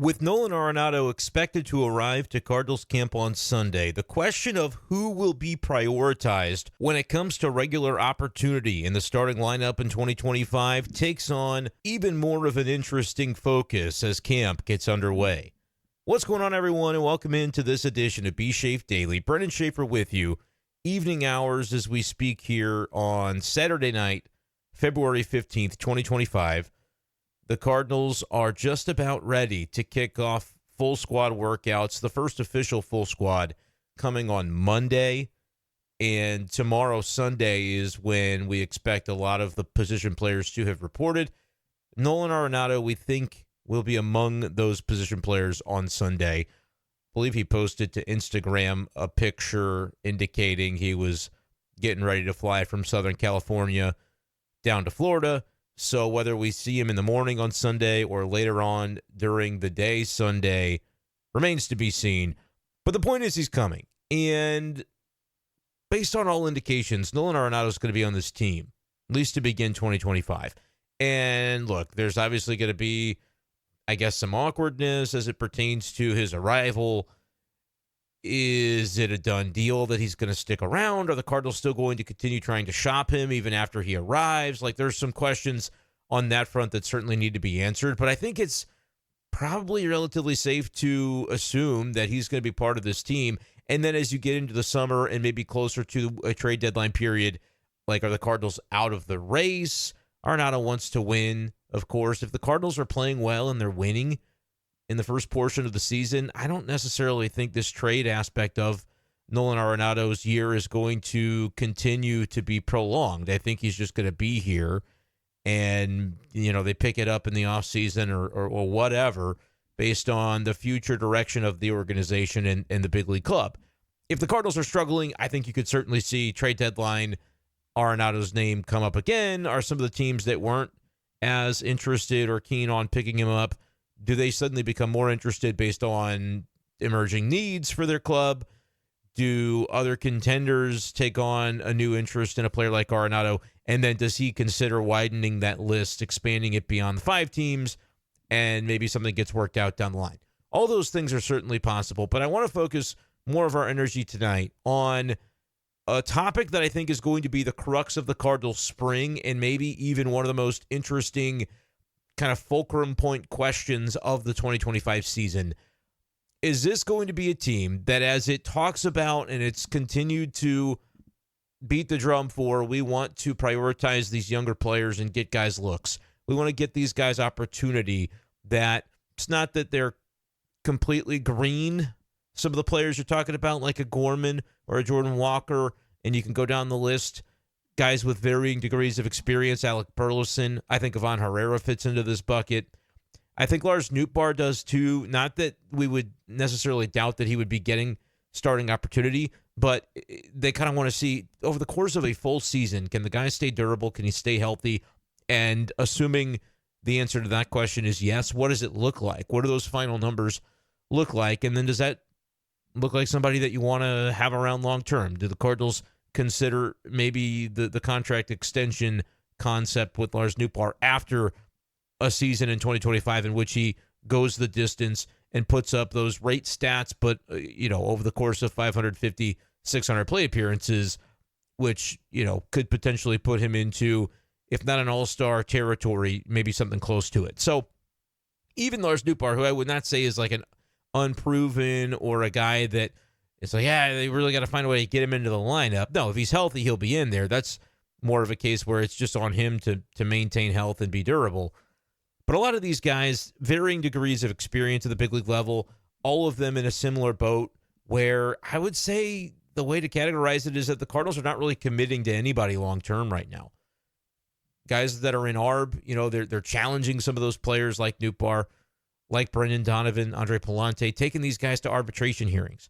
With Nolan Arenado expected to arrive to Cardinals camp on Sunday, the question of who will be prioritized when it comes to regular opportunity in the starting lineup in 2025 takes on even more of an interesting focus as camp gets underway. What's going on, everyone, and welcome into this edition of B-Schaeff Daily. Brenden Schaeffer with you, evening hours as we speak here on Saturday night, February 15th, 2025. The Cardinals are just about ready to kick off full squad workouts. The first official full squad coming on Monday, and tomorrow, Sunday, is when we expect a lot of the position players to have reported. Nolan Arenado, we think, will be among those position players on Sunday. I believe he posted to Instagram a picture indicating he was getting ready to fly from Southern California down to Florida. So whether we see him in the morning on Sunday or later on during the day Sunday remains to be seen. But the point is he's coming. And based on all indications, Nolan Arenado is going to be on this team, at least to begin 2025. And look, there's obviously going to be, I guess, some awkwardness as it pertains to his arrival. Is it a done deal that he's going to stick around? Are the Cardinals still going to continue trying to shop him even after he arrives? Like, there's some questions on that front that certainly need to be answered. But I think it's probably relatively safe to assume that he's going to be part of this team. And then as you get into the summer and maybe closer to a trade deadline period, like, are the Cardinals out of the race? Arenado wants to win, of course. If the Cardinals are playing well and they're winning in the first portion of the season, I don't necessarily think this trade aspect of Nolan Arenado's year is going to continue to be prolonged. I think he's just going to be here, and they pick it up in the offseason or whatever based on the future direction of the organization and the big league club. If the Cardinals are struggling, I think you could certainly see trade deadline Arenado's name come up again. Are some of the teams that weren't as interested or keen on picking him up, do they suddenly become more interested based on emerging needs for their club? Do other contenders take on a new interest in a player like Arenado? And then does he consider widening that list, expanding it beyond the 5 teams, and maybe something gets worked out down the line? All those things are certainly possible, but I want to focus more of our energy tonight on a topic that I think is going to be the crux of the Cardinals spring and maybe even one of the most interesting kind of fulcrum point questions of the 2025 season. Is this going to be a team that, as it talks about and it's continued to beat the drum for, we want to prioritize these younger players and get guys looks. We want to get these guys opportunity, that it's not that they're completely green. Some of the players you're talking about, like a Gorman or a Jordan Walker, and you can go down the list, guys with varying degrees of experience. Alec Burleson, I think Ivan Herrera fits into this bucket. I think Lars Nootbaar does too. Not that we would necessarily doubt that he would be getting starting opportunity, but they kind of want to see over the course of a full season, can the guy stay durable? Can he stay healthy? And assuming the answer to that question is yes, what does it look like? What do those final numbers look like? And then does that look like somebody that you want to have around long term? Do the Cardinals consider maybe the contract extension concept with Lars Nootbaar after a season in 2025 in which he goes the distance and puts up those rate stats, but over the course of 550, 600 play appearances, which could potentially put him into, if not an all-star territory, maybe something close to it. So even Lars Nootbaar, who I would not say is like an unproven or a guy that it's like, they really got to find a way to get him into the lineup. No, if he's healthy, he'll be in there. That's more of a case where it's just on him to maintain health and be durable. But a lot of these guys, varying degrees of experience at the big league level, all of them in a similar boat, where I would say the way to categorize it is that the Cardinals are not really committing to anybody long-term right now. Guys that are in ARB, they're challenging some of those players like Nootbaar, like Brendan Donovan, Andre Palante, taking these guys to arbitration hearings.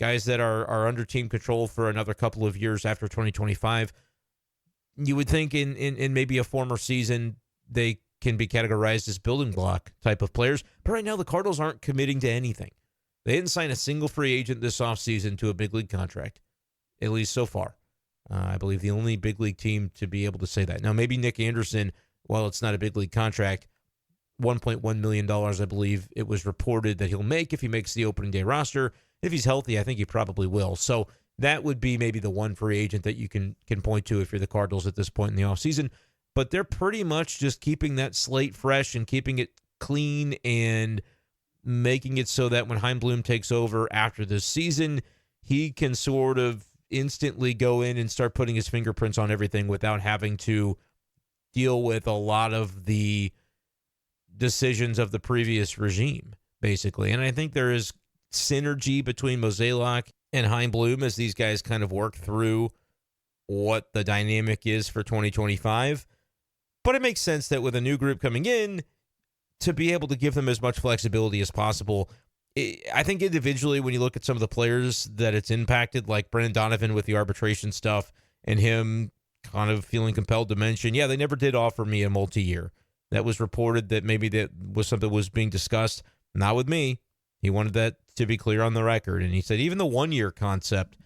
Guys that are under team control for another couple of years after 2025. You would think in maybe a former season they can be categorized as building block type of players. But right now the Cardinals aren't committing to anything. They didn't sign a single free agent this offseason to a big league contract, at least so far. I believe the only big league team to be able to say that. Now, maybe Nick Anderson, while it's not a big league contract, $1.1 million, I believe it was reported that he'll make if he makes the opening day roster. If he's healthy, I think he probably will. So that would be maybe the one free agent that you can point to if you're the Cardinals at this point in the offseason. But they're pretty much just keeping that slate fresh and keeping it clean and making it so that when Chaim Bloom takes over after this season, he can sort of instantly go in and start putting his fingerprints on everything without having to deal with a lot of the decisions of the previous regime, basically. And I think there is synergy between Mozeliak and Chaim Bloom as these guys kind of work through what the dynamic is for 2025. But it makes sense that with a new group coming in, to be able to give them as much flexibility as possible. I think individually, when you look at some of the players that it's impacted, like Brendan Donovan with the arbitration stuff and him kind of feeling compelled to mention, yeah, they never did offer me a multi-year. That was reported that maybe that was something that was being discussed. Not with me. He wanted that to be clear on the record. And he said even the 1-year concept,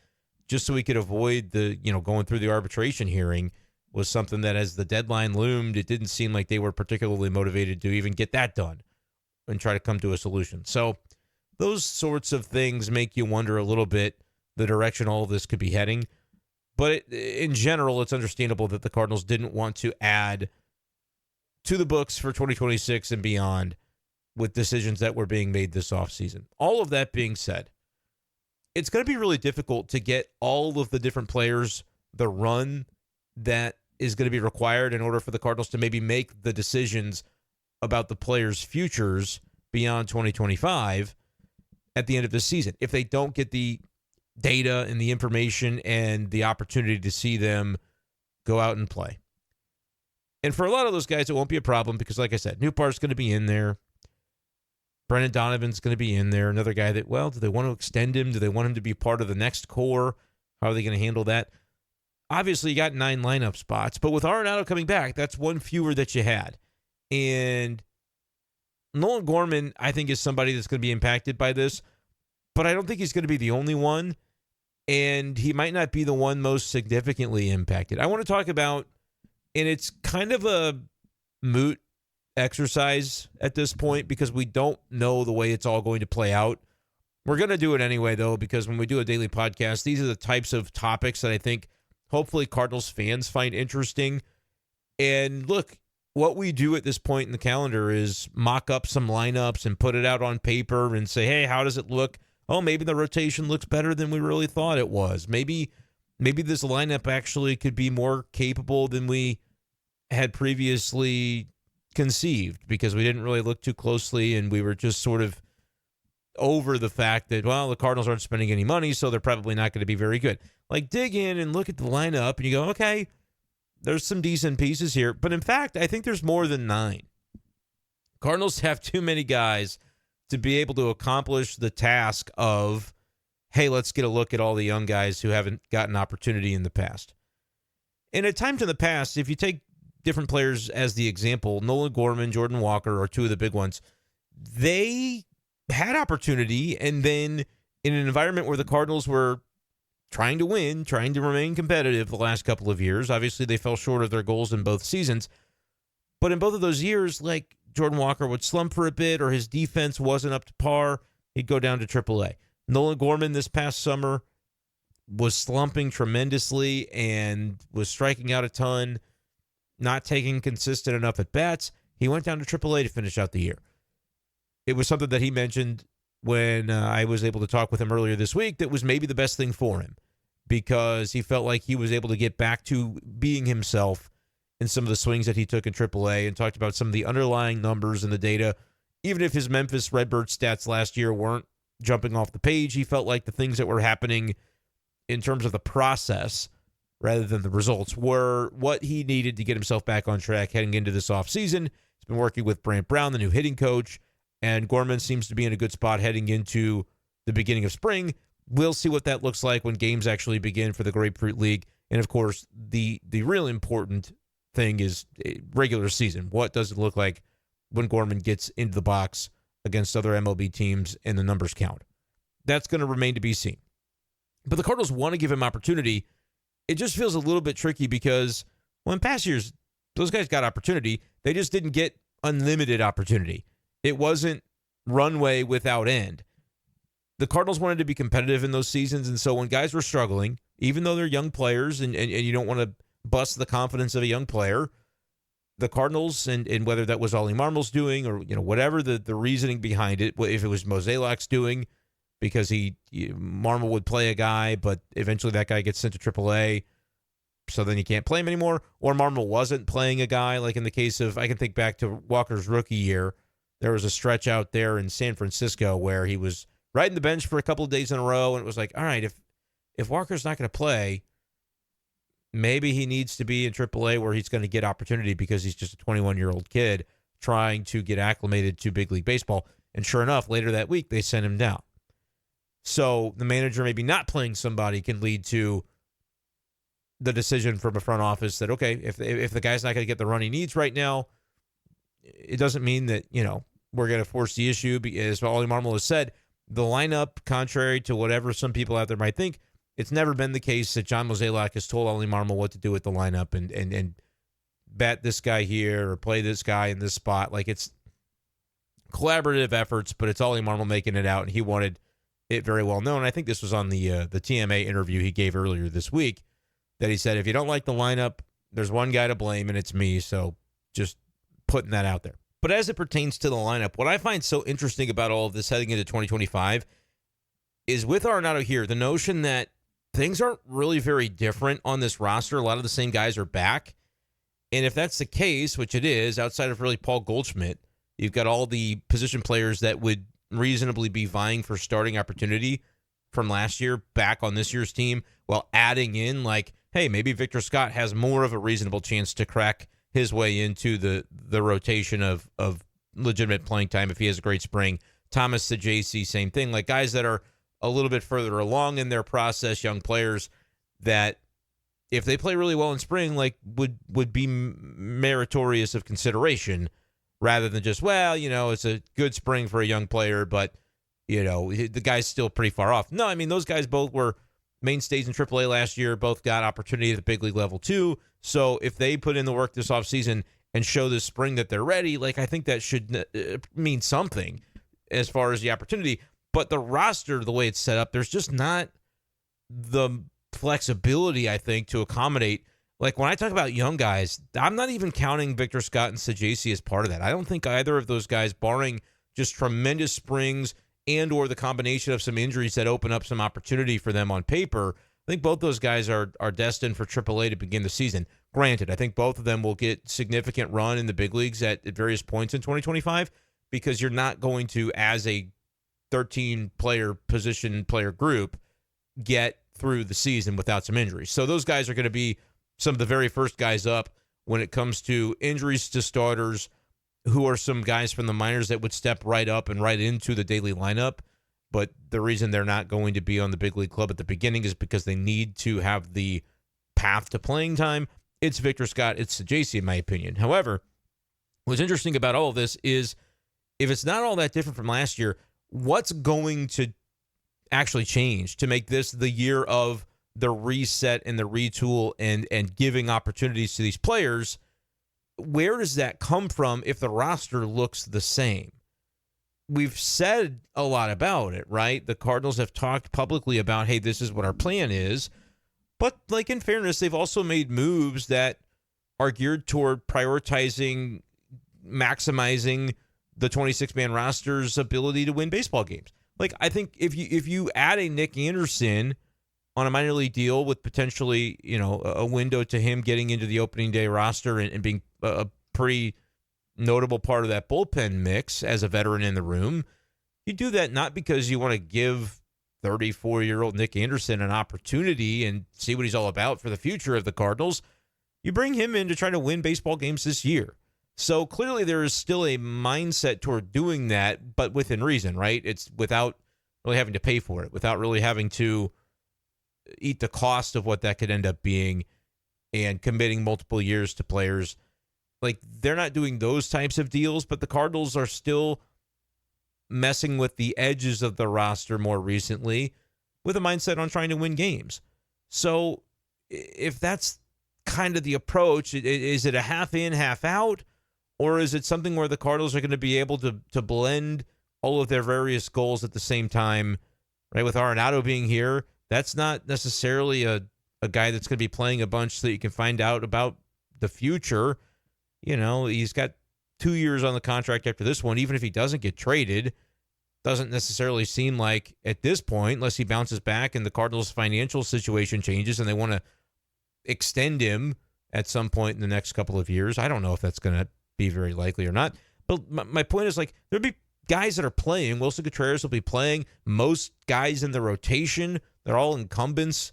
just so he could avoid the, going through the arbitration hearing, was something that as the deadline loomed, it didn't seem like they were particularly motivated to even get that done and try to come to a solution. So those sorts of things make you wonder a little bit the direction all of this could be heading. But in general, it's understandable that the Cardinals didn't want to add to the books for 2026 and beyond with decisions that were being made this offseason. All of that being said, it's going to be really difficult to get all of the different players the run that is going to be required in order for the Cardinals to maybe make the decisions about the players' futures beyond 2025 at the end of the season. If they don't get the data and the information and the opportunity to see them go out and play. And for a lot of those guys, it won't be a problem because, like I said, Newpart's going to be in there. Brendan Donovan's going to be in there. Another guy that, do they want to extend him? Do they want him to be part of the next core? How are they going to handle that? Obviously, you got 9 lineup spots, but with Arenado coming back, that's one fewer that you had. And Nolan Gorman, I think, is somebody that's going to be impacted by this, but I don't think he's going to be the only one, and he might not be the one most significantly impacted. I want to talk about, and it's kind of a moot exercise at this point because we don't know the way it's all going to play out. We're going to do it anyway, though, because when we do a daily podcast, these are the types of topics that I think hopefully Cardinals fans find interesting. And look, what we do at this point in the calendar is mock up some lineups and put it out on paper and say, hey, how does it look? Oh, maybe the rotation looks better than we really thought it was. Maybe this lineup actually could be more capable than we had previously conceived because we didn't really look too closely and we were just sort of over the fact that, the Cardinals aren't spending any money, so they're probably not going to be very good. Like, dig in and look at the lineup, and you go, okay, there's some decent pieces here. But in fact, I think there's more than 9. Cardinals have too many guys to be able to accomplish the task of, hey, let's get a look at all the young guys who haven't gotten opportunity in the past. And at times in the past, if you take different players as the example, Nolan Gorman, Jordan Walker are two of the big ones. They had opportunity, and then in an environment where the Cardinals were trying to win, trying to remain competitive the last couple of years, obviously they fell short of their goals in both seasons. But in both of those years, like Jordan Walker would slump for a bit or his defense wasn't up to par, he'd go down to AAA. Nolan Gorman this past summer was slumping tremendously and was striking out a ton, not taking consistent enough at bats. He went down to AAA to finish out the year. It was something that he mentioned when I was able to talk with him earlier this week that was maybe the best thing for him because he felt like he was able to get back to being himself in some of the swings that he took in AAA and talked about some of the underlying numbers and the data. Even if his Memphis Redbirds stats last year weren't jumping off the page, he felt like the things that were happening in terms of the process rather than the results were what he needed to get himself back on track heading into this offseason. He's been working with Brant Brown, the new hitting coach, and Gorman seems to be in a good spot heading into the beginning of spring. We'll see what that looks like when games actually begin for the Grapefruit League. And, of course, the real important thing is regular season. What does it look like when Gorman gets into the box against other MLB teams and the numbers count? That's going to remain to be seen. But the Cardinals want to give him opportunity. It just feels a little bit tricky because, in past years, those guys got opportunity. They just didn't get unlimited opportunity. It wasn't runway without end. The Cardinals wanted to be competitive in those seasons, and so when guys were struggling, even though they're young players and you don't want to bust the confidence of a young player, the Cardinals, and whether that was Oli Marmol's doing or whatever the reasoning behind it, if it was Mozeliak's doing, because Marmol would play a guy, but eventually that guy gets sent to AAA, so then you can't play him anymore, or Marmol wasn't playing a guy, like in the case of, I can think back to Walker's rookie year, there was a stretch out there in San Francisco where he was riding the bench for a couple of days in a row, and it was like, all right, if Walker's not going to play, maybe he needs to be in AAA where he's going to get opportunity because he's just a 21-year-old kid trying to get acclimated to big league baseball. And sure enough, later that week, they sent him down. So the manager maybe not playing somebody can lead to the decision from a front office that, okay, if the guy's not going to get the run he needs right now, it doesn't mean that, we're going to force the issue. As Oli Marmol has said, the lineup, contrary to whatever some people out there might think, it's never been the case that John Mozeliak has told Oli Marmol what to do with the lineup and bat this guy here or play this guy in this spot. Like, it's collaborative efforts, but it's Oli Marmol making it out, and he wanted it very well known. I think this was on the TMA interview he gave earlier this week, that he said, if you don't like the lineup, there's one guy to blame, and it's me. So just putting that out there. But as it pertains to the lineup, what I find so interesting about all of this heading into 2025 is with Arenado here, the notion that things aren't really very different on this roster. A lot of the same guys are back. And if that's the case, which it is, outside of really Paul Goldschmidt, you've got all the position players that would reasonably be vying for starting opportunity from last year back on this year's team, while adding in, like, hey, maybe Victor Scott has more of a reasonable chance to crack his way into the rotation of legitimate playing time if he has a great spring. Thomas Sajaci, same thing. Like, guys that are a little bit further along in their process, young players that, if they play really well in spring, like, would be meritorious of consideration, rather than just, well, it's a good spring for a young player, but the guy's still pretty far off. No, I mean, those guys both were mainstays in AAA last year, both got opportunity at the big league level too. So if they put in the work this offseason and show this spring that they're ready, like, I think that should mean something as far as the opportunity. But the roster, the way it's set up, there's just not the flexibility, I think, to accommodate. Like, when I talk about young guys, I'm not even counting Victor Scott and Sajaci as part of that. I don't think either of those guys, barring just tremendous springs and or the combination of some injuries that open up some opportunity for them on paper, I think both those guys are destined for AAA to begin the season. Granted, I think both of them will get significant run in the big leagues at various points in 2025, because you're not going to, as a 13-player position player group, get through the season without some injuries. So those guys are going to be some of the very first guys up when it comes to injuries to starters, who are some guys from the minors that would step right up and right into the daily lineup. But the reason they're not going to be on the big league club at the beginning is because they need to have the path to playing time. It's Victor Scott, it's Sajaci, in my opinion. However, what's interesting about all of this is, if it's not all that different from last year, what's going to actually change to make this the year of the reset and the retool and giving opportunities to these players? Where does that come from if the roster looks the same? We've said a lot about it, right? The Cardinals have talked publicly about, hey, this is what our plan is. But, like, in fairness, they've also made moves that are geared toward prioritizing, maximizing the 26-man roster's ability to win baseball games. Like, I think if you add a Nick Anderson on a minor league deal with potentially, a window to him getting into the opening day roster and being a pretty notable part of that bullpen mix as a veteran in the room, you do that not because you want to give 34-year-old Nick Anderson an opportunity and see what he's all about for the future of the Cardinals. You bring him in to try to win baseball games this year. So clearly there is still a mindset toward doing that, but within reason, right? It's without really having to pay for it, without really having to eat the cost of what that could end up being, and committing multiple years to players. Like, they're not doing those types of deals, but the Cardinals are still messing with the edges of the roster more recently with a mindset on trying to win games. So if that's kind of the approach, is it a half in, half out? Or is it something where the Cardinals are going to be able to blend all of their various goals at the same time, right? With Arenado being here, that's not necessarily a guy that's going to be playing a bunch so that you can find out about the future. He's got 2 years on the contract after this one. Even if he doesn't get traded, doesn't necessarily seem like at this point, unless he bounces back and the Cardinals' financial situation changes and they want to extend him at some point in the next couple of years. I don't know if that's going to be very likely or not. But my point is, like, there'll be guys that are playing. Wilson Contreras will be playing. Most guys in the rotation, they're all incumbents.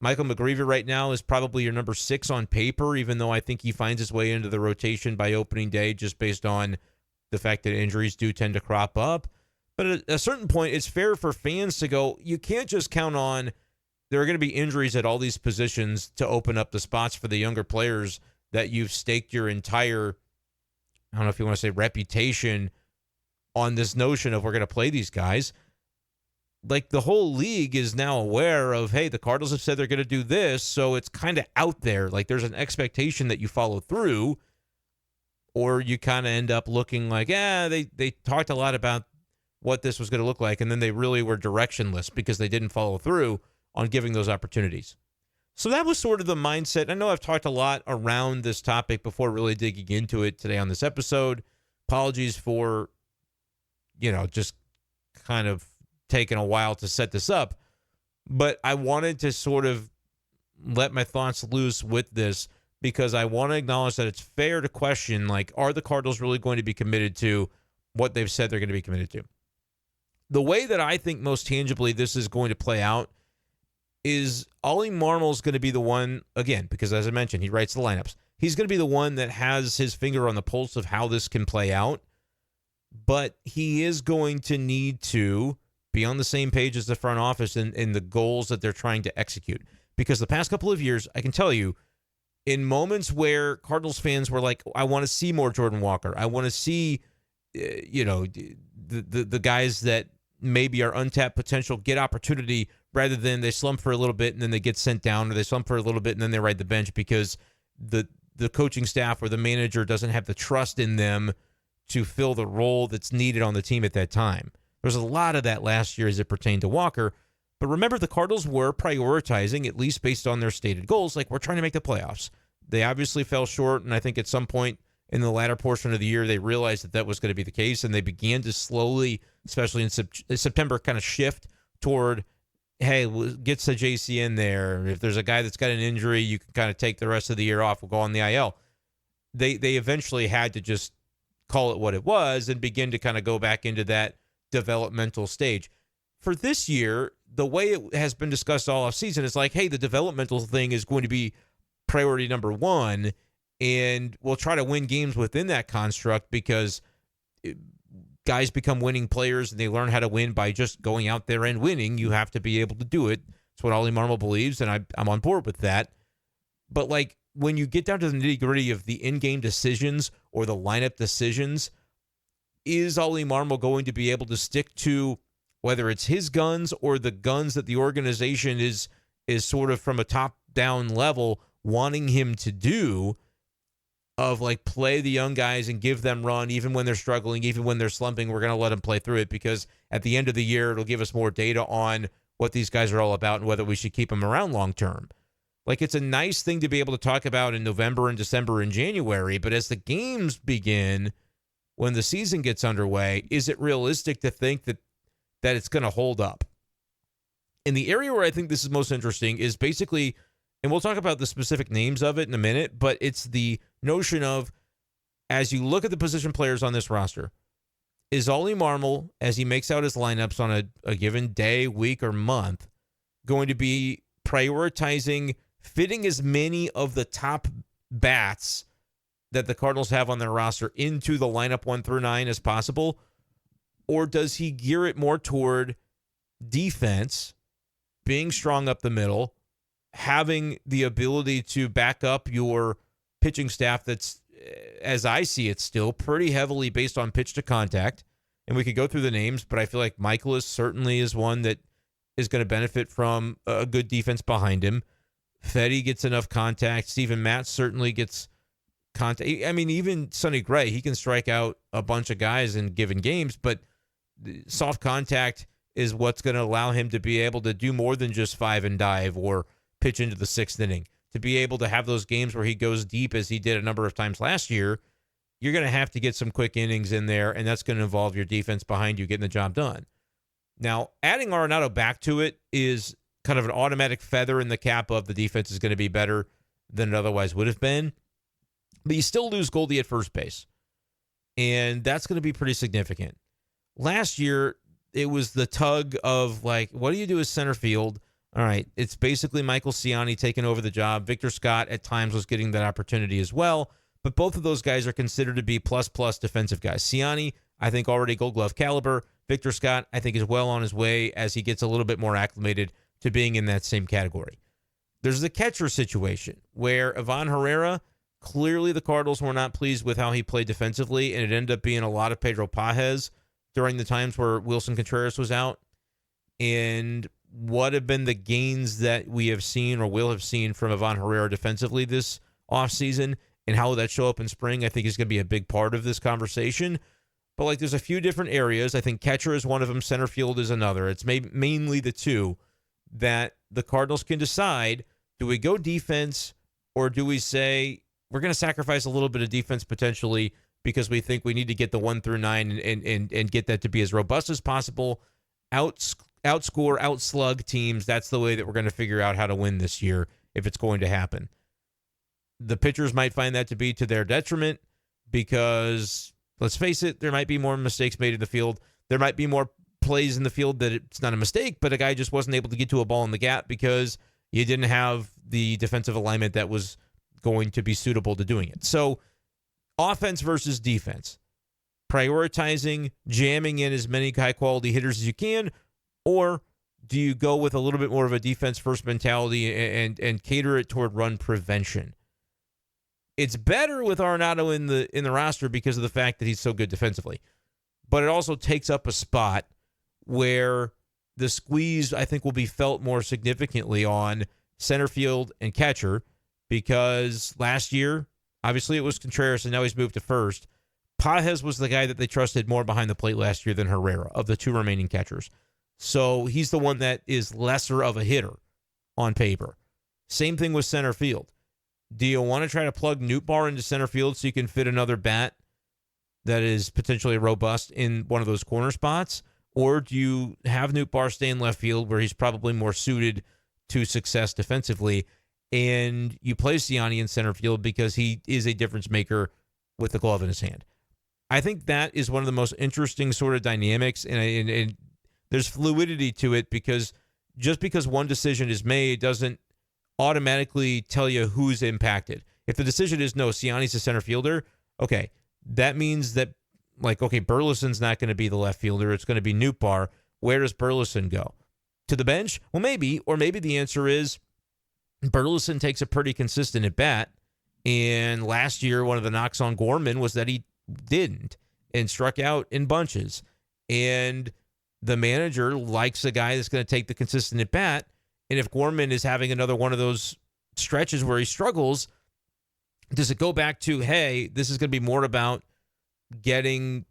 Michael McGreevy right now is probably your number 6 on paper, even though I think he finds his way into the rotation by opening day just based on the fact that injuries do tend to crop up. But at a certain point, it's fair for fans to go, you can't just count on there are going to be injuries at all these positions to open up the spots for the younger players that you've staked your entire, I don't know if you want to say reputation on this notion of we're going to play these guys. Like, the whole league is now aware of, hey, the Cardinals have said they're going to do this, so it's kind of out there. Like, there's an expectation that you follow through, or you kind of end up looking like, they talked a lot about what this was going to look like, and then they really were directionless because they didn't follow through on giving those opportunities. So that was sort of the mindset. I know I've talked a lot around this topic before really digging into it today on this episode. Apologies for, just kind of taking a while to set this up. But I wanted to sort of let my thoughts loose with this because I want to acknowledge that it's fair to question, like, are the Cardinals really going to be committed to what they've said they're going to be committed to? The way that I think most tangibly this is going to play out is Oli Marmol is going to be the one, again, because as I mentioned, he writes the lineups. He's going to be the one that has his finger on the pulse of how this can play out. But he is going to need to be on the same page as the front office in the goals that they're trying to execute. Because the past couple of years, I can tell you, in moments where Cardinals fans were like, I want to see more Jordan Walker. I want to see, the guys that maybe are untapped potential get opportunity rather than they slump for a little bit and then they get sent down, or they slump for a little bit and then they ride the bench because the coaching staff or the manager doesn't have the trust in them to fill the role that's needed on the team at that time. There's a lot of that last year as it pertained to Walker. But remember, the Cardinals were prioritizing, at least based on their stated goals, like, we're trying to make the playoffs. They obviously fell short, and I think at some point in the latter portion of the year, they realized that was going to be the case, and they began to slowly, especially in September, kind of shift toward, hey, get the JC in there. If there's a guy that's got an injury, you can kind of take the rest of the year off. We'll go on the IL. They eventually had to just call it what it was and begin to kind of go back into that developmental stage. For this year, the way it has been discussed all offseason is like, hey, the developmental thing is going to be priority number one, and we'll try to win games within that construct because guys become winning players and they learn how to win by just going out there and winning. You have to be able to do it. That's what Oli Marmol believes, and I'm on board with that. But, like, when you get down to the nitty-gritty of the in-game decisions or the lineup decisions, is Oli Marmol going to be able to stick to whether it's his guns or the guns that the organization is sort of from a top-down level wanting him to do, of, like, play the young guys and give them run even when they're struggling, even when they're slumping? We're going to let them play through it because at the end of the year, it'll give us more data on what these guys are all about and whether we should keep them around long-term. Like, it's a nice thing to be able to talk about in November and December and January, but as the games begin, when the season gets underway, is it realistic to think that it's going to hold up? And the area where I think this is most interesting is basically, and we'll talk about the specific names of it in a minute, but it's the notion of, as you look at the position players on this roster, is Oli Marmol, as he makes out his lineups on a given day, week, or month, going to be prioritizing fitting as many of the top bats that the Cardinals have on their roster into the lineup 1 through 9 as possible? Or does he gear it more toward defense, being strong up the middle, having the ability to back up your pitching staff that's, as I see it, still pretty heavily based on pitch to contact? And we could go through the names, but I feel like Michaelis certainly is one that is going to benefit from a good defense behind him. Fedde gets enough contact. Steven Matz certainly gets contact. I mean, even Sonny Gray, he can strike out a bunch of guys in given games, but soft contact is what's going to allow him to be able to do more than just 5 and dive or pitch into the 6th inning. To be able to have those games where he goes deep as he did a number of times last year, you're going to have to get some quick innings in there, and that's going to involve your defense behind you getting the job done. Now, adding Arenado back to it is kind of an automatic feather in the cap of the defense is going to be better than it otherwise would have been. But you still lose Goldie at first base, and that's going to be pretty significant. Last year, it was the tug of, like, what do you do as center field? All right, it's basically Michael Ciani taking over the job. Victor Scott at times was getting that opportunity as well, but both of those guys are considered to be plus-plus defensive guys. Ciani, I think, already Gold Glove caliber. Victor Scott, I think, is well on his way as he gets a little bit more acclimated to being in that same category. There's the catcher situation where Ivan Herrera, clearly the Cardinals were not pleased with how he played defensively, and it ended up being a lot of Pedro Pages during the times where Wilson Contreras was out. And what have been the gains that we have seen or will have seen from Ivan Herrera defensively this offseason, and how will that show up in spring, I think is going to be a big part of this conversation. But like, there's a few different areas. I think catcher is one of them. Center field is another. It's mainly the two that the Cardinals can decide. Do we go defense, or do we say we're going to sacrifice a little bit of defense potentially because we think we need to get the 1 through 9 and get that to be as robust as possible, outscore, outslug teams? That's the way that we're going to figure out how to win this year if it's going to happen. The pitchers might find that to be to their detriment because, let's face it, there might be more mistakes made in the field. There might be more plays in the field that it's not a mistake, but a guy just wasn't able to get to a ball in the gap because you didn't have the defensive alignment that was going to be suitable to doing it. So, offense versus defense. Prioritizing, jamming in as many high-quality hitters as you can, or do you go with a little bit more of a defense-first mentality and cater it toward run prevention? It's better with Arenado in the roster because of the fact that he's so good defensively. But it also takes up a spot where the squeeze, I think, will be felt more significantly on center field and catcher, because last year, obviously it was Contreras, and now he's moved to first. Pages was the guy that they trusted more behind the plate last year than Herrera of the two remaining catchers. So he's the one that is lesser of a hitter on paper. Same thing with center field. Do you want to try to plug Nootbaar into center field so you can fit another bat that is potentially robust in one of those corner spots? Or do you have Nootbaar stay in left field where he's probably more suited to success defensively, and you play Ciani in center field because he is a difference maker with the glove in his hand? I think that is one of the most interesting sort of dynamics, and there's fluidity to it, because just because one decision is made doesn't automatically tell you who's impacted. If the decision is no, Ciani's a center fielder, okay, that means that, like, okay, Burleson's not going to be the left fielder. It's going to be Nootbaar. Where does Burleson go? To the bench? Well, maybe. Or maybe the answer is Burleson takes a pretty consistent at bat. And last year, one of the knocks on Gorman was that he didn't and struck out in bunches. And the manager likes a guy that's going to take the consistent at bat. And if Gorman is having another one of those stretches where he struggles, does it go back to, hey, this is going to be more about getting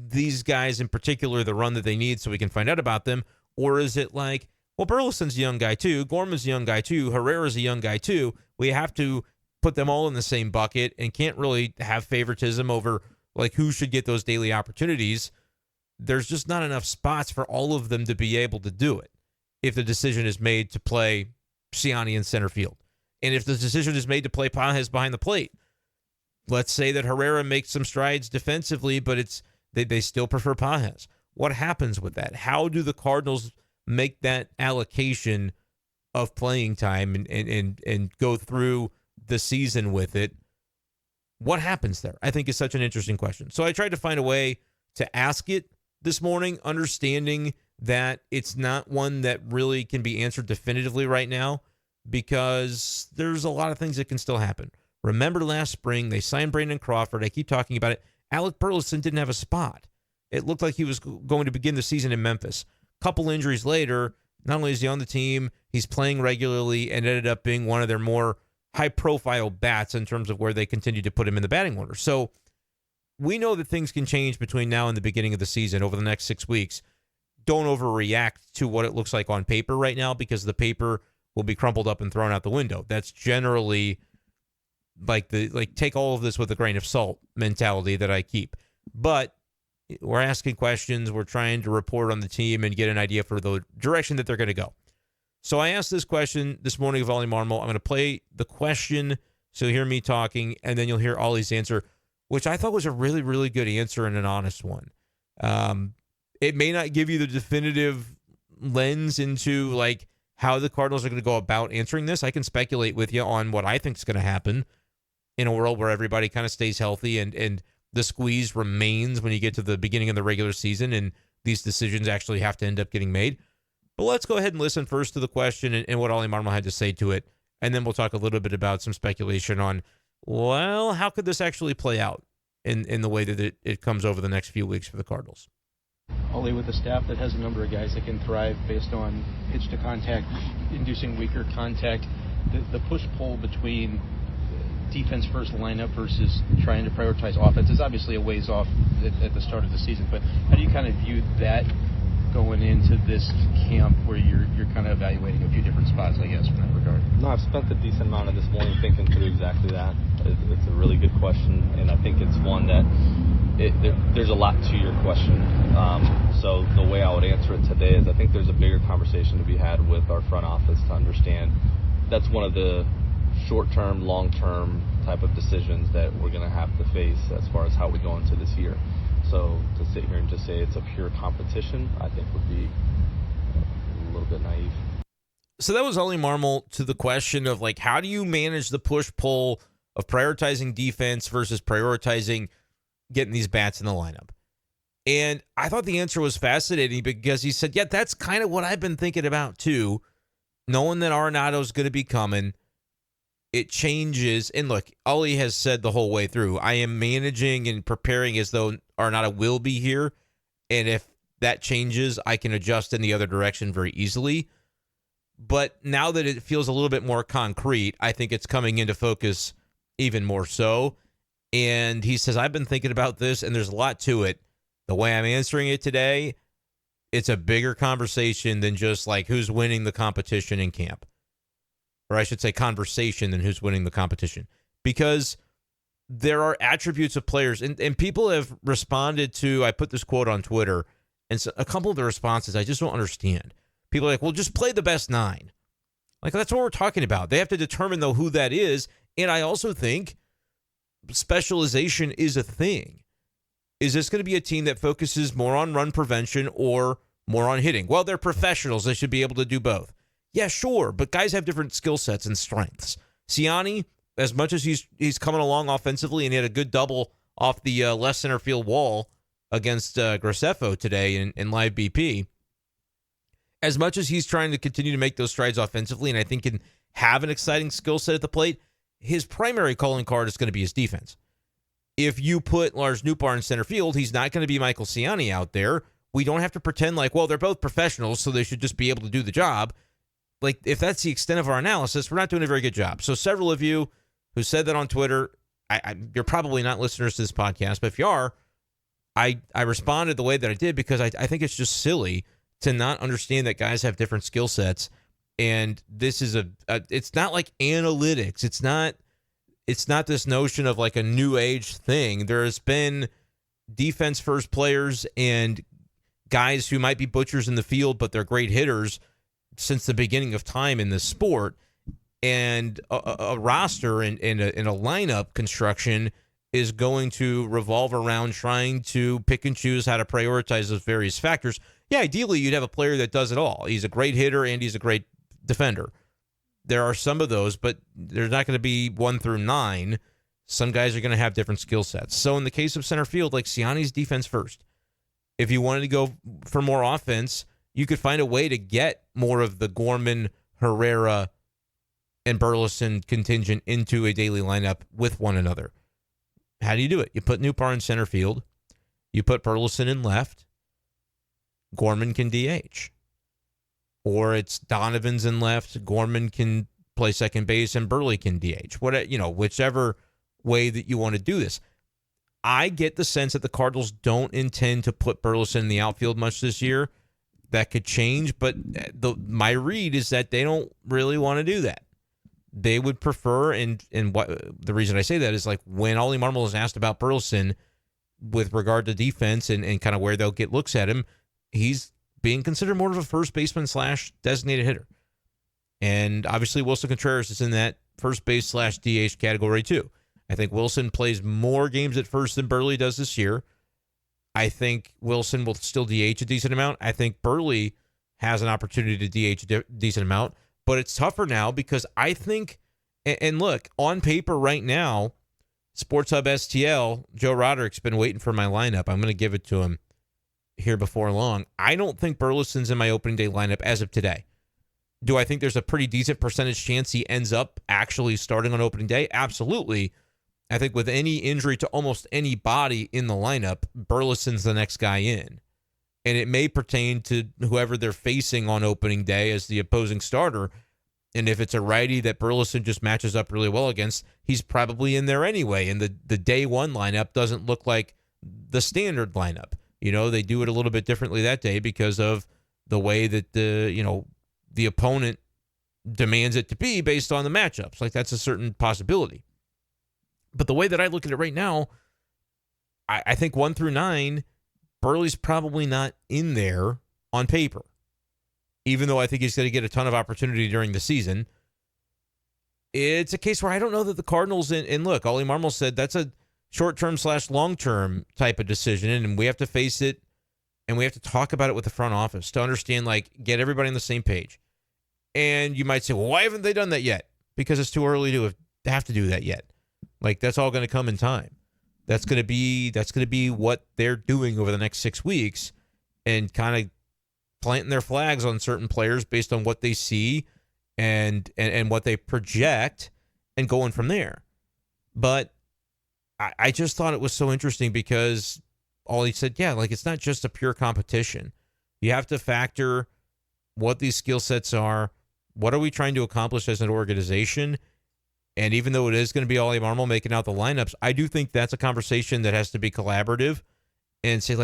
these guys in particular the run that they need so we can find out about them? Or is it like, well, Burleson's a young guy too, Gorman's a young guy too, Herrera's a young guy too. We have to put them all in the same bucket and can't really have favoritism over like who should get those daily opportunities. There's just not enough spots for all of them to be able to do it if the decision is made to play Ciani in center field. And if the decision is made to play Pages behind the plate, let's say that Herrera makes some strides defensively, but they still prefer Pages. What happens with that? How do the Cardinals make that allocation of playing time and go through the season with it? What happens there? I think is such an interesting question. So I tried to find a way to ask it this morning, understanding that it's not one that really can be answered definitively right now, because there's a lot of things that can still happen. Remember last spring, they signed Brandon Crawford. I keep talking about it. Alec Burleson didn't have a spot. It looked like he was going to begin the season in Memphis. Couple injuries later, not only is he on the team, he's playing regularly and ended up being one of their more high-profile bats in terms of where they continue to put him in the batting order. So we know that things can change between now and the beginning of the season over the next 6 weeks. Don't overreact to what it looks like on paper right now, because the paper will be crumpled up and thrown out the window. That's generally take all of this with a grain of salt mentality that I keep. But we're asking questions. We're trying to report on the team and get an idea for the direction that they're going to go. So I asked this question this morning of Oli Marmol. I'm going to play the question so you'll hear me talking, and then you'll hear Oli's answer, which I thought was a really, really good answer and an honest one. It may not give you the definitive lens into like how the Cardinals are going to go about answering this. I can speculate with you on what I think is going to happen in a world where everybody kind of stays healthy and the squeeze remains when you get to the beginning of the regular season and these decisions actually have to end up getting made. But let's go ahead and listen first to the question and what Oli Marmol had to say to it, and then we'll talk a little bit about some speculation on, well, how could this actually play out in the way that it comes over the next few weeks for the Cardinals? Oli, with a staff that has a number of guys that can thrive based on pitch to contact, inducing weaker contact, the push-pull between defense first lineup versus trying to prioritize offense is obviously a ways off at the start of the season, but how do you kind of view that going into this camp where you're kind of evaluating a few different spots, I guess, in that regard? No, I've spent a decent amount of this morning thinking through exactly that. It's a really good question, and I think it's one that there's a lot to your question. So the way I would answer it today is I think there's a bigger conversation to be had with our front office to understand that's one of the short-term, long-term type of decisions that we're going to have to face as far as how we go into this year. So to sit here and just say it's a pure competition, I think would be a little bit naive. So that was Oli Marmol to the question of, like, how do you manage the push-pull of prioritizing defense versus prioritizing getting these bats in the lineup? And I thought the answer was fascinating because he said, yeah, that's kind of what I've been thinking about too, knowing that Arenado's going to be coming. It changes. And look, Oli has said the whole way through, I am managing and preparing as though Arenado will be here. And if that changes, I can adjust in the other direction very easily. But now that it feels a little bit more concrete, I think it's coming into focus even more so. And he says, I've been thinking about this, and there's a lot to it. The way I'm answering it today, it's a bigger conversation than just like who's winning the competition in camp. Or I should say conversation than who's winning the competition. Because there are attributes of players, and people have responded to, I put this quote on Twitter, and so a couple of the responses I just don't understand. People are like, well, just play the best 9. Like, that's what we're talking about. They have to determine, though, who that is. And I also think specialization is a thing. Is this going to be a team that focuses more on run prevention or more on hitting? Well, they're professionals. They should be able to do both. Yeah, sure, but guys have different skill sets and strengths. Siani, as much as he's coming along offensively, and he had a good double off the left center field wall against Graceffo today in live BP, as much as he's trying to continue to make those strides offensively, and I think can have an exciting skill set at the plate, his primary calling card is going to be his defense. If you put Lars Nootbaar in center field, he's not going to be Michael Siani out there. We don't have to pretend like, well, they're both professionals, so they should just be able to do the job. Like, if that's the extent of our analysis, we're not doing a very good job. So several of you who said that on Twitter, you're probably not listeners to this podcast, but if you are, I responded the way that I did because I think it's just silly to not understand that guys have different skill sets. And this is it's not like analytics. It's not this notion of like a new age thing. There's been defense first players and guys who might be butchers in the field, but they're great hitters since the beginning of time in this sport. And a roster and a lineup construction is going to revolve around trying to pick and choose how to prioritize those various factors. Yeah, ideally, you'd have a player that does it all. He's a great hitter and he's a great defender. There are some of those, but there's not going to be 1 through 9. Some guys are going to have different skill sets. So in the case of center field, like Siani's defense first. If you wanted to go for more offense, you could find a way to get more of the Gorman, Herrera, and Burleson contingent into a daily lineup with one another. How do you do it? You put Nootbaar in center field. You put Burleson in left. Gorman can DH. Or it's Donovan's in left. Gorman can play second base and Burley can DH. Whichever way that you want to do this. I get the sense that the Cardinals don't intend to put Burleson in the outfield much this year. That could change, but my read is that they don't really want to do that. They would prefer, and what the reason I say that is like when Oli Marmol is asked about Burleson with regard to defense and kind of where they'll get looks at him, he's being considered more of a first baseman / designated hitter. And obviously Wilson Contreras is in that first base / DH category too. I think Wilson plays more games at first than Burley does this year. I think Wilson will still DH a decent amount. I think Burley has an opportunity to DH a decent amount, but it's tougher now because I think, and look, on paper right now, Sports Hub STL, Joe Roderick's been waiting for my lineup. I'm going to give it to him here before long. I don't think Burleson's in my opening day lineup as of today. Do I think there's a pretty decent percentage chance he ends up actually starting on opening day? Absolutely. I think with any injury to almost any body in the lineup, Burleson's the next guy in. And it may pertain to whoever they're facing on opening day as the opposing starter. And if it's a righty that Burleson just matches up really well against, he's probably in there anyway. And the day one lineup doesn't look like the standard lineup. They do it a little bit differently that day because of the way that the opponent demands it to be based on the matchups. Like that's a certain possibility. But the way that I look at it right now, I think 1 through 9, Burley's probably not in there on paper, even though I think he's going to get a ton of opportunity during the season. It's a case where I don't know that the Cardinals, and look, Oli Marmol said that's a short-term / long-term type of decision, and we have to face it, and we have to talk about it with the front office to understand, get everybody on the same page. And you might say, well, why haven't they done that yet? Because it's too early to have to do that yet. That's all going to come in time. That's going to be what they're doing over the next 6 weeks and kind of planting their flags on certain players based on what they see and what they project and going from there. But I just thought it was so interesting because Ollie said, it's not just a pure competition. You have to factor what these skill sets are. What are we trying to accomplish as an organization? And even though it is going to be Oli Marmol making out the lineups, I do think that's a conversation that has to be collaborative and say,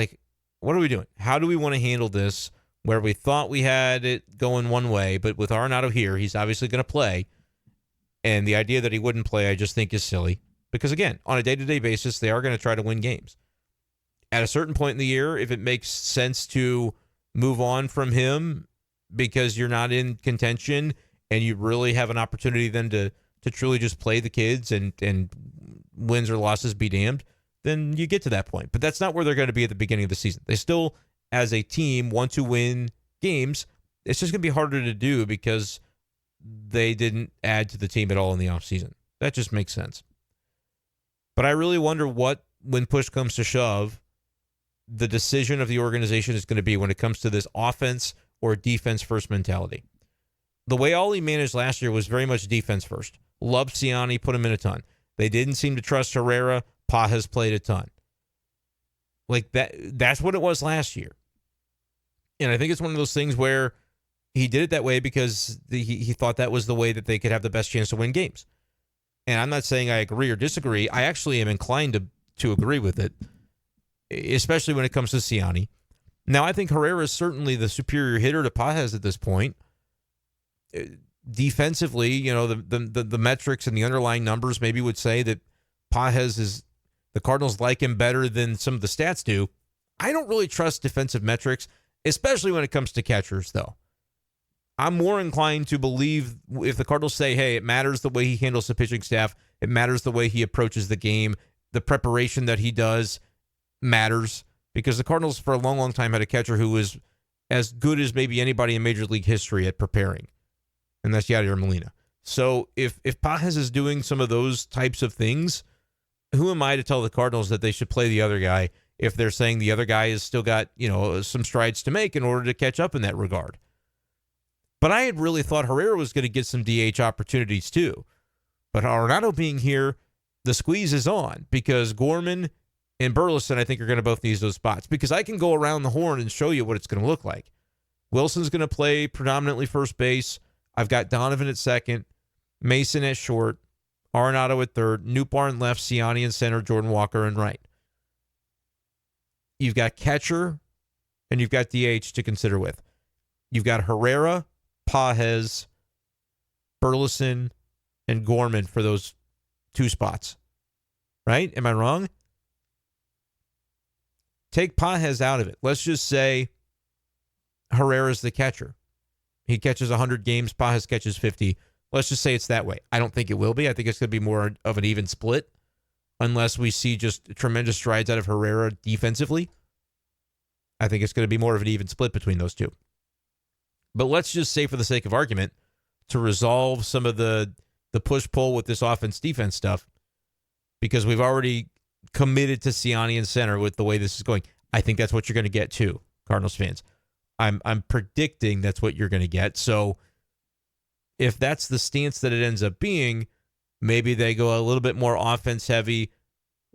what are we doing? How do we want to handle this where we thought we had it going one way, but with Arenado here, he's obviously going to play. And the idea that he wouldn't play, I just think is silly. Because, again, on a day-to-day basis, they are going to try to win games. At a certain point in the year, if it makes sense to move on from him because you're not in contention and you really have an opportunity then to truly just play the kids and wins or losses be damned, then you get to that point. But that's not where they're going to be at the beginning of the season. They still, as a team, want to win games. It's just going to be harder to do because they didn't add to the team at all in the offseason. That just makes sense. But I really wonder when push comes to shove, the decision of the organization is going to be when it comes to this offense or defense first mentality. The way Oli managed last year was very much defense first. Loved Ciani, put him in a ton. They didn't seem to trust Herrera. Pages played a ton. That's what it was last year. And I think it's one of those things where he did it that way because he thought that was the way that they could have the best chance to win games. And I'm not saying I agree or disagree. I actually am inclined to agree with it, especially when it comes to Ciani. Now, I think Herrera is certainly the superior hitter to Pages at this point. Defensively, the metrics and the underlying numbers maybe would say that Pages the Cardinals like him better than some of the stats do. I don't really trust defensive metrics, especially when it comes to catchers, though. I'm more inclined to believe if the Cardinals say, hey, it matters the way he handles the pitching staff, it matters the way he approaches the game, the preparation that he does matters, because the Cardinals for a long, long time had a catcher who was as good as maybe anybody in Major League history at preparing, and that's Yadier Molina. So if Pages is doing some of those types of things, who am I to tell the Cardinals that they should play the other guy if they're saying the other guy has still got, some strides to make in order to catch up in that regard? But I had really thought Herrera was going to get some DH opportunities too. But Arenado being here, the squeeze is on because Gorman and Burleson, I think, are going to both need those spots because I can go around the horn and show you what it's going to look like. Wilson's going to play predominantly first base. I've got Donovan at second. Mason at short, Arenado at third, Newbar in left, Siani in center, Jordan Walker in right. You've got catcher, and you've got DH to consider with. You've got Herrera, Pages, Burleson, and Gorman for those 2 spots. Right? Am I wrong? Take Pages out of it. Let's just say Herrera's the catcher. He catches 100 games, Pages catches 50. Let's just say it's that way. I don't think it will be. I think it's going to be more of an even split unless we see just tremendous strides out of Herrera defensively. I think it's going to be more of an even split between those two. But let's just say, for the sake of argument, to resolve some of the push-pull with this offense-defense stuff, because we've already committed to Siani in center with the way this is going. I think that's what you're going to get too, Cardinals fans. I'm predicting that's what you're going to get. So if that's the stance that it ends up being, maybe they go a little bit more offense heavy,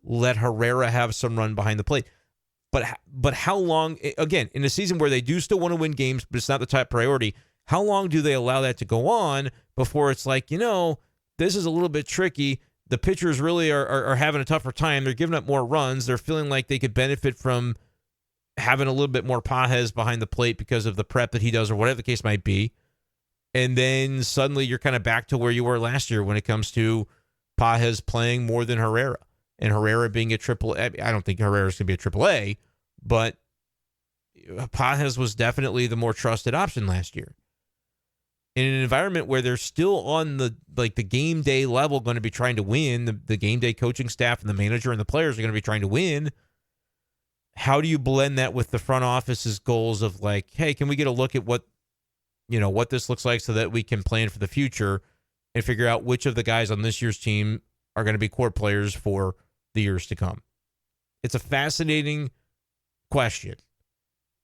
let Herrera have some run behind the plate. But how long, again, in a season where they do still want to win games, but it's not the top priority, how long do they allow that to go on before it's like, this is a little bit tricky. The pitchers really are having a tougher time. They're giving up more runs. They're feeling like they could benefit from having a little bit more Pages behind the plate because of the prep that he does or whatever the case might be. And then suddenly you're kind of back to where you were last year when it comes to Pages playing more than Herrera. And Herrera being a triple A. I don't think Herrera's going to be a triple A, but Pages was definitely the more trusted option last year. In an environment where they're still on the game day level going to be trying to win, the game day coaching staff and the manager and the players are going to be trying to win. How do you blend that with the front office's goals of like, hey, can we get a look at what this looks like so that we can plan for the future and figure out which of the guys on this year's team are going to be core players for the years to come? It's a fascinating question.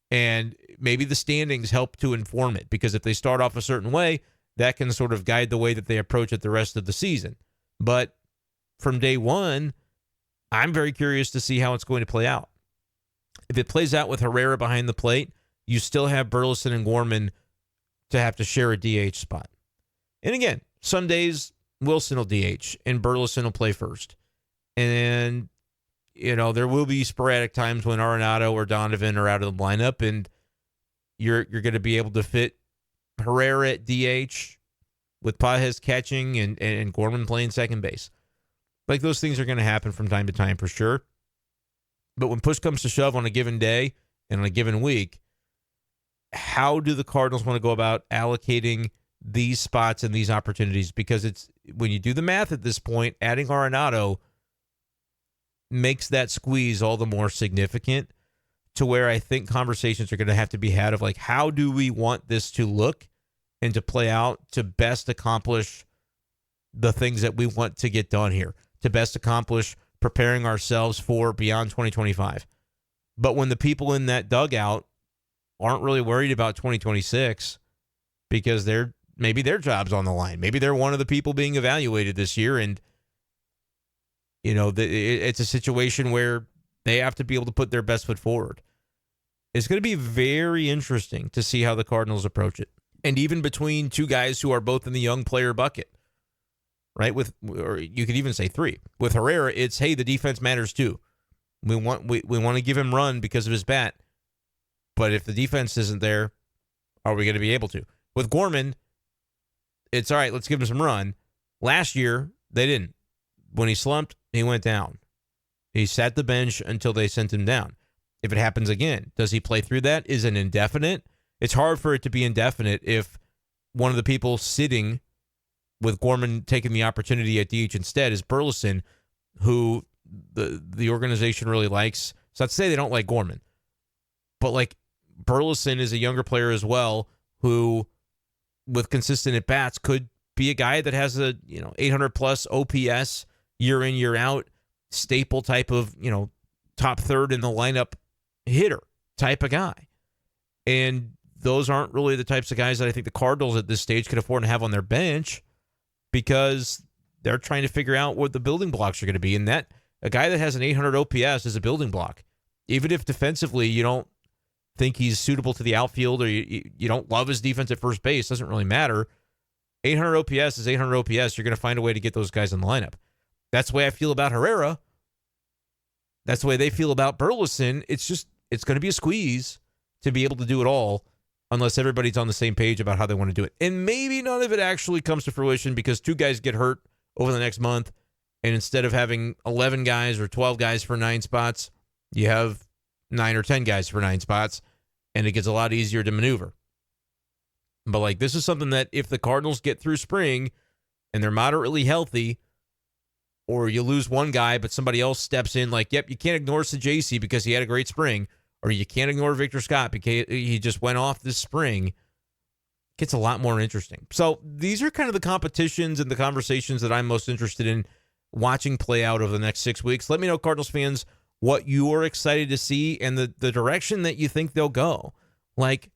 And maybe the standings help to inform it, because if they start off a certain way, that can sort of guide the way that they approach it the rest of the season. But from day one, I'm very curious to see how it's going to play out. If it plays out with Herrera behind the plate, you still have Burleson and Gorman to have to share a DH spot. And again, some days Wilson will DH and Burleson will play first. And there will be sporadic times when Arenado or Donovan are out of the lineup, and you're going to be able to fit Herrera at DH with Pages catching and Gorman playing second base. Like, those things are going to happen from time to time for sure. But when push comes to shove on a given day and on a given week, how do the Cardinals want to go about allocating these spots and these opportunities? Because it's, when you do the math at this point, adding Arenado makes that squeeze all the more significant, to where I think conversations are going to have to be had of like, how do we want this to look and to play out to best accomplish the things that we want to get done here, to best accomplish preparing ourselves for beyond 2025. But when the people in that dugout aren't really worried about 2026 because maybe their job's on the line, maybe they're one of the people being evaluated this year, and it's a situation where they have to be able to put their best foot forward. It's going to be very interesting to see how the Cardinals approach it. And even between two guys who are both in the young player bucket, right? Or you could even say three. With Herrera, it's, hey, the defense matters too. We want to give him run because of his bat. But if the defense isn't there, are we going to be able to? With Gorman, it's all right, let's give him some run. Last year, they didn't. When he slumped, he went down. He sat the bench until they sent him down. If it happens again, does he play through that? Is it indefinite? It's hard for it to be indefinite if one of the people sitting with Gorman taking the opportunity at DH instead is Burleson, who the organization really likes. So I'd say they don't like Gorman. But like, Burleson is a younger player as well, who with consistent at bats could be a guy that has a 800 plus OPS year in, year out, staple type of top third in the lineup hitter type of guy. And those aren't really the types of guys that I think the Cardinals at this stage could afford to have on their bench, because they're trying to figure out what the building blocks are going to be. And that a guy that has an 800 OPS is a building block. Even if defensively you don't think he's suitable to the outfield, or you don't love his defense at first base, doesn't really matter. 800 OPS is 800 OPS. You're going to find a way to get those guys in the lineup. That's the way I feel about Herrera. That's the way they feel about Burleson. It's going to be a squeeze to be able to do it all unless everybody's on the same page about how they want to do it. And maybe none of it actually comes to fruition because 2 guys get hurt over the next month, and instead of having 11 guys or 12 guys for 9 spots, you have 9 or 10 guys for 9 spots, and it gets a lot easier to maneuver. But like, this is something that if the Cardinals get through spring and they're moderately healthy, or you lose one guy but somebody else steps in, like, yep, you can't ignore Sajacy because he had a great spring, or you can't ignore Victor Scott because he just went off this spring, it gets a lot more interesting. So these are kind of the competitions and the conversations that I'm most interested in watching play out over the next 6 weeks. Let me know, Cardinals fans, what you are excited to see and the direction that you think they'll go. Like,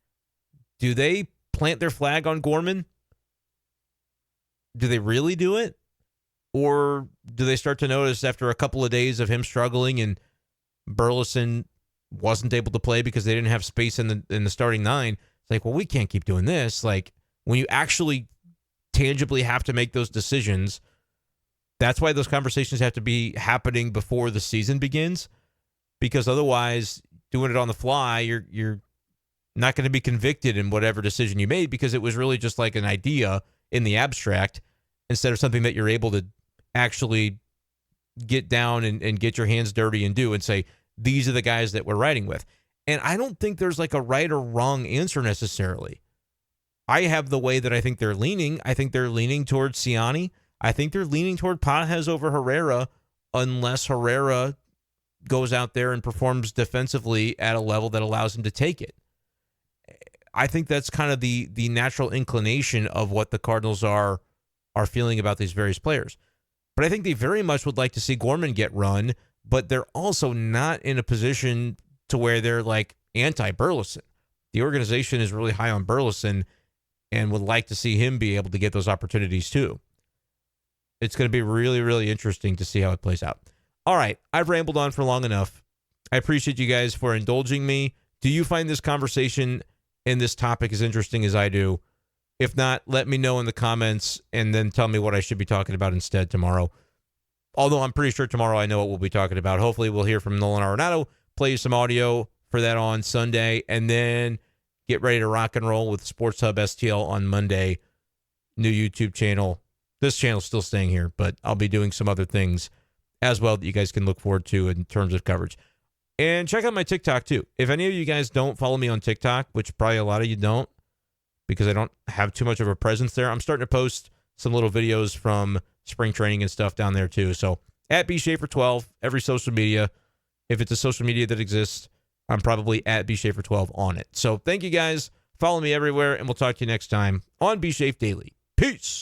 do they plant their flag on Gorman? Do they really do it? Or do they start to notice after a couple of days of him struggling and Burleson wasn't able to play because they didn't have space in the starting 9? It's like, well, we can't keep doing this. Like, when you actually tangibly have to make those decisions, that's why those conversations have to be happening before the season begins, because otherwise, doing it on the fly, you're not going to be convicted in whatever decision you made because it was really just like an idea in the abstract instead of something that you're able to actually get down and get your hands dirty and do and say, these are the guys that we're riding with. And I don't think there's like a right or wrong answer necessarily. I have the way that I think they're leaning. I think they're leaning towards Ciani. I think they're leaning toward Pages over Herrera unless Herrera goes out there and performs defensively at a level that allows him to take it. I think that's kind of the natural inclination of what the Cardinals are feeling about these various players. But I think they very much would like to see Gorman get run, but they're also not in a position to where they're like anti-Burleson. The organization is really high on Burleson and would like to see him be able to get those opportunities too. It's going to be really, really interesting to see how it plays out. All right, I've rambled on for long enough. I appreciate you guys for indulging me. Do you find this conversation and this topic as interesting as I do? If not, let me know in the comments and then tell me what I should be talking about instead tomorrow. Although I'm pretty sure tomorrow I know what we'll be talking about. Hopefully we'll hear from Nolan Arenado, play you some audio for that on Sunday, and then get ready to rock and roll with Sports Hub STL on Monday. New YouTube channel. This channel's still staying here, but I'll be doing some other things as well that you guys can look forward to in terms of coverage. And check out my TikTok too. If any of you guys don't follow me on TikTok, which probably a lot of you don't, because I don't have too much of a presence there, I'm starting to post some little videos from spring training and stuff down there too. So at b-schaefer12, every social media. If it's a social media that exists, I'm probably at b-schaefer12 on it. So thank you guys. Follow me everywhere, and we'll talk to you next time on B-Schaeff Daily. Peace.